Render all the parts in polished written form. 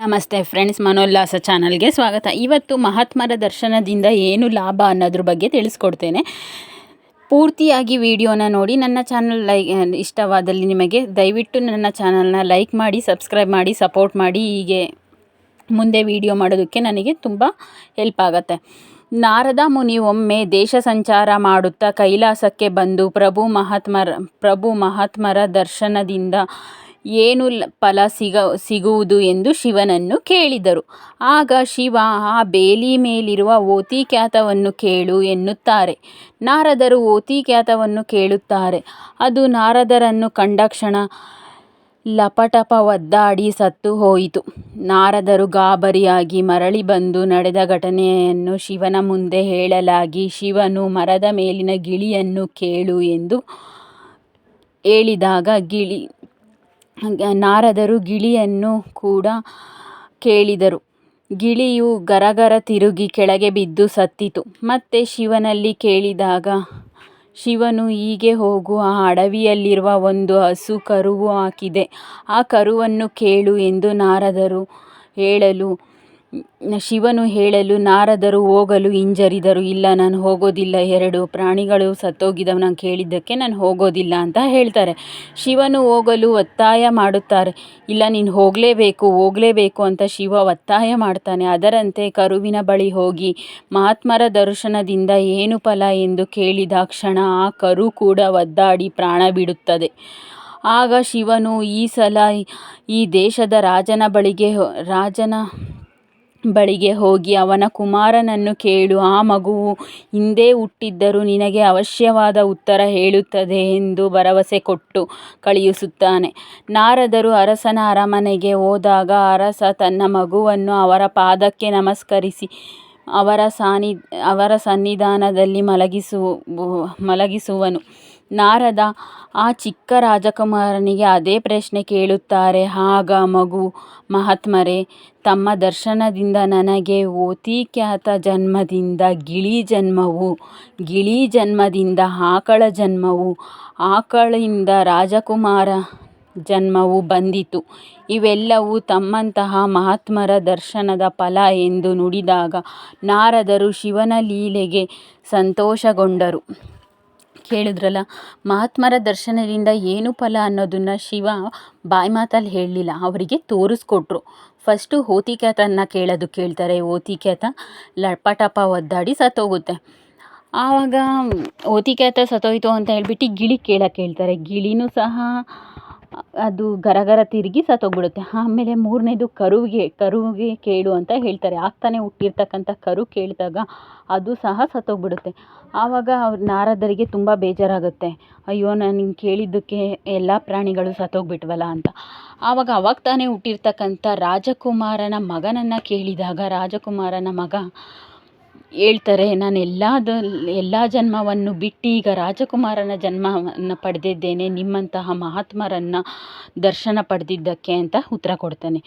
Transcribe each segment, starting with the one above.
ನಮಸ್ತೆ ಫ್ರೆಂಡ್ಸ್, ಮನೋಲ್ಲಾಸ ಚಾನಲ್ಗೆ ಸ್ವಾಗತ. ಇವತ್ತು ಮಹಾತ್ಮರ ದರ್ಶನದಿಂದ ಏನು ಲಾಭ ಅನ್ನೋದ್ರ ಬಗ್ಗೆ ತಿಳಿಸ್ಕೊಡ್ತೇನೆ. ಪೂರ್ತಿಯಾಗಿ ವಿಡಿಯೋನ ನೋಡಿ. ನನ್ನ ಚಾನಲ್ ಇಷ್ಟವಾದಲ್ಲಿ ನಿಮಗೆ ದಯವಿಟ್ಟು ನನ್ನ ಚಾನಲ್ನ ಲೈಕ್ ಮಾಡಿ, ಸಬ್ಸ್ಕ್ರೈಬ್ ಮಾಡಿ, ಸಪೋರ್ಟ್ ಮಾಡಿ. ಹೀಗೆ ಮುಂದೆ ವಿಡಿಯೋ ಮಾಡೋದಕ್ಕೆ ನನಗೆ ತುಂಬ ಹೆಲ್ಪ್ ಆಗುತ್ತೆ. ನಾರದ ಮುನಿ ಒಮ್ಮೆ ದೇಶ ಸಂಚಾರ ಮಾಡುತ್ತಾ ಕೈಲಾಸಕ್ಕೆ ಬಂದು ಪ್ರಭು ಮಹಾತ್ಮರ ದರ್ಶನದಿಂದ ಏನು ಫಲ ಸಿಗುವುದು ಎಂದು ಶಿವನನ್ನು ಕೇಳಿದರು. ಆಗ ಶಿವ, ಆ ಬೇಲಿ ಮೇಲಿರುವ ಓತಿಕ್ಯಾತವನ್ನು ಕೇಳು ಎನ್ನುತ್ತಾರೆ. ನಾರದರು ಓತಿಕ್ಯಾತವನ್ನು ಕೇಳುತ್ತಾರೆ. ಅದು ನಾರದರನ್ನು ಕಂಡಕ್ಷಣ ಲಪಟಪ ಒದ್ದಾಡಿ ಸತ್ತು ಹೋಯಿತು. ನಾರದರು ಗಾಬರಿಯಾಗಿ ಮರಳಿ ಬಂದು ನಡೆದ ಘಟನೆಯನ್ನು ಶಿವನ ಮುಂದೆ ಹೇಳಲಾಗಿ, ಶಿವನು ಮರದ ಮೇಲಿನ ಗಿಳಿಯನ್ನು ಕೇಳು ಎಂದು ಹೇಳಿದಾಗ ನಾರದರು ಗಿಳಿಯನ್ನು ಕೂಡ ಕೇಳಿದರು. ಗಿಳಿಯು ಗರಗರ ತಿರುಗಿ ಕೆಳಗೆ ಬಿದ್ದು ಸತ್ತಿತು. ಮತ್ತೆ ಶಿವನಲ್ಲಿ ಕೇಳಿದಾಗ ಶಿವನು, ಹೀಗೆ ಹೋಗು, ಆ ಅಡವಿಯಲ್ಲಿರುವ ಒಂದು ಹಸು ಕರುವು ಹಾಕಿದೆ, ಆ ಕರುವನ್ನು ಕೇಳು ಎಂದು ಶಿವನು ಹೇಳಲು ನಾರದರು ಹೋಗಲು ಹಿಂಜರಿದರು. ಇಲ್ಲ, ನಾನು ಹೋಗೋದಿಲ್ಲ, 2 ಪ್ರಾಣಿಗಳು ಸತ್ತೋಗಿದ್ದವು, ನಾನು ಕೇಳಿದ್ದಕ್ಕೆ ನಾನು ಹೋಗೋದಿಲ್ಲ ಅಂತ ಹೇಳ್ತಾರೆ. ಶಿವನು ಹೋಗಲು ಒತ್ತಾಯ ಮಾಡುತ್ತಾರೆ. ಇಲ್ಲ, ನೀನು ಹೋಗಲೇಬೇಕು ಅಂತ ಶಿವ ಒತ್ತಾಯ ಮಾಡ್ತಾನೆ. ಅದರಂತೆ ಕರುವಿನ ಬಳಿ ಹೋಗಿ ಮಹಾತ್ಮರ ದರ್ಶನದಿಂದ ಏನು ಫಲ ಎಂದು ಕೇಳಿದ ಕ್ಷಣ ಆ ಕರು ಕೂಡ ಒದ್ದಾಡಿ ಪ್ರಾಣ ಬಿಡುತ್ತದೆ. ಆಗ ಶಿವನು, ಈ ಸಲ ಈ ದೇಶದ ರಾಜನ ಬಳಿಗೆ ಹೋಗಿ ಅವನ ಕುಮಾರನನ್ನು ಕೇಳು, ಆ ಮಗುವು ಹಿಂದೆ ಹುಟ್ಟಿದ್ದರೂ ನಿನಗೆ ಅವಶ್ಯವಾದ ಉತ್ತರ ಹೇಳುತ್ತದೆ ಎಂದು ಭರವಸೆ ಕೊಟ್ಟು ಕಳುಹಿಸುತ್ತಾನೆ. ನಾರದರು ಅರಸನ ಅರಮನೆಗೆ ಹೋದಾಗ ಅರಸ ತನ್ನ ಮಗುವನ್ನು ಅವರ ಪಾದಕ್ಕೆ ನಮಸ್ಕರಿಸಿ ಅವರ ಸನ್ನಿಧಾನದಲ್ಲಿ ಮಲಗಿಸುವನು. ನಾರದ ಆ ಚಿಕ್ಕ ರಾಜಕುಮಾರನಿಗೆ ಅದೇ ಪ್ರಶ್ನೆ ಕೇಳುತ್ತಾರೆ. ಆಗ ಮಗು, ಮಹಾತ್ಮರೇ, ತಮ್ಮ ದರ್ಶನದಿಂದ ನನಗೆ ಓತಿಕ್ಯಾತ ಜನ್ಮದಿಂದ ಗಿಳಿ ಜನ್ಮವು, ಗಿಳಿ ಜನ್ಮದಿಂದ ಆಕಳ ಜನ್ಮವು, ಆಕಳಿಂದ ರಾಜಕುಮಾರ ಜನ್ಮವು ಬಂದಿತು. ಇವೆಲ್ಲವೂ ತಮ್ಮಂತಹ ಮಹಾತ್ಮರ ದರ್ಶನದ ಫಲ ಎಂದು ನುಡಿದಾಗ ನಾರದರು ಶಿವನ ಲೀಲೆಗೆ ಸಂತೋಷಗೊಂಡರು. ಕೇಳಿದ್ರಲ್ಲ, ಮಹಾತ್ಮರ ದರ್ಶನದಿಂದ ಏನು ಫಲ ಅನ್ನೋದನ್ನು ಶಿವ ಬಾಯ್ಮಾತಲ್ಲಿ ಹೇಳಲಿಲ್ಲ, ಅವರಿಗೆ ತೋರಿಸ್ಕೊಟ್ರು. ಫಸ್ಟು ಓತಿಕ್ಯಾತನ ಕೇಳ್ತಾರೆ. ಓತಿಕ್ಯಾತ ಲಪಟಪ ಒದ್ದಾಡಿ ಸತ್ತೋಗುತ್ತೆ. ಆವಾಗ ಓತಿಕ್ಯಾತ ಸತ್ತೋಯ್ತು ಅಂತ ಹೇಳ್ಬಿಟ್ಟು ಗಿಳಿ ಕೇಳ್ತಾರೆ. ಗಿಳಿನೂ ಸಹ ಅದು ಗರಗರ ತಿರುಗಿ ಸತ್ತೋಗ್ಬಿಡುತ್ತೆ. ಆಮೇಲೆ 3ನೇದು ಕರುವಿಗೆ ಕೇಳು ಅಂತ ಹೇಳ್ತಾರೆ. ಆಗ್ತಾನೆ ಹುಟ್ಟಿರ್ತಕ್ಕಂಥ ಕರು ಕೇಳಿದಾಗ ಅದು ಸಹ ಸತ್ತೋಗ್ಬಿಡುತ್ತೆ. ಆವಾಗ ನಾರದರಿಗೆ ತುಂಬ ಬೇಜಾರಾಗುತ್ತೆ. ಅಯ್ಯೋ, ನಾನು ಕೇಳಿದ್ದಕ್ಕೆ ಎಲ್ಲ ಪ್ರಾಣಿಗಳು ಸತ್ತೋಗ್ಬಿಟ್ವಲ್ಲ ಅಂತ. ಅವಾಗ ತಾನೇ ಹುಟ್ಟಿರ್ತಕ್ಕಂಥ ರಾಜಕುಮಾರನ ಮಗನನ್ನು ಕೇಳಿದಾಗ ರಾಜಕುಮಾರನ ಮಗ ಹೇಳ್ತಾರೆ, ನಾನು ಎಲ್ಲ ಜನ್ಮವನ್ನು ಬಿಟ್ಟು ಈಗ ರಾಜಕುಮಾರನ ಜನ್ಮವನ್ನು ಪಡೆದಿದ್ದೇನೆ, ನಿಮ್ಮಂತಹ ಮಹಾತ್ಮರನ್ನು ದರ್ಶನ ಪಡೆದಿದ್ದಕ್ಕೆ ಅಂತ ಉತ್ತರ ಕೊಡ್ತಾನೆ.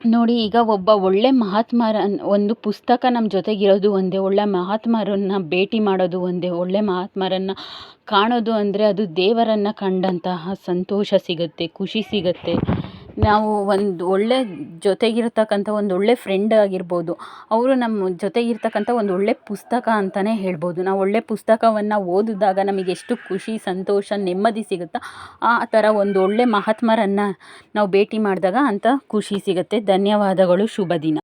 ನೋಡಿ, ಈಗ ಒಬ್ಬ ಒಳ್ಳೆ ಒಂದು ಪುಸ್ತಕ ನಮ್ಮ ಜೊತೆಗಿರೋದು ಒಂದೇ, ಒಳ್ಳೆ ಮಹಾತ್ಮರನ್ನು ಭೇಟಿ ಮಾಡೋದು ಒಂದೇ, ಒಳ್ಳೆ ಮಹಾತ್ಮರನ್ನು ಕಾಣೋದು ಅಂದರೆ ಅದು ದೇವರನ್ನು ಕಂಡಂತಹ ಸಂತೋಷ ಸಿಗುತ್ತೆ, ಖುಷಿ ಸಿಗುತ್ತೆ. ನಾವು ಒಂದು ಒಳ್ಳೆ ಜೊತೆಗಿರ್ತಕ್ಕಂಥ ಒಂದು ಒಳ್ಳೆ ಫ್ರೆಂಡ್ ಆಗಿರ್ಬೋದು, ಅವರು ನಮ್ಮ ಜೊತೆಗಿರ್ತಕ್ಕಂಥ ಒಂದು ಒಳ್ಳೆ ಪುಸ್ತಕ ಅಂತಲೇ ಹೇಳ್ಬೋದು. ನಾವು ಒಳ್ಳೆ ಪುಸ್ತಕವನ್ನು ಓದಿದಾಗ ನಮಗೆ ಎಷ್ಟು ಖುಷಿ, ಸಂತೋಷ, ನೆಮ್ಮದಿ ಸಿಗುತ್ತೋ ಆ ಥರ ಒಂದು ಒಳ್ಳೆ ಮಹಾತ್ಮರನ್ನು ನಾವು ಭೇಟಿ ಮಾಡಿದಾಗ ಅಂಥ ಖುಷಿ ಸಿಗುತ್ತೆ. ಧನ್ಯವಾದಗಳು. ಶುಭ ದಿನ.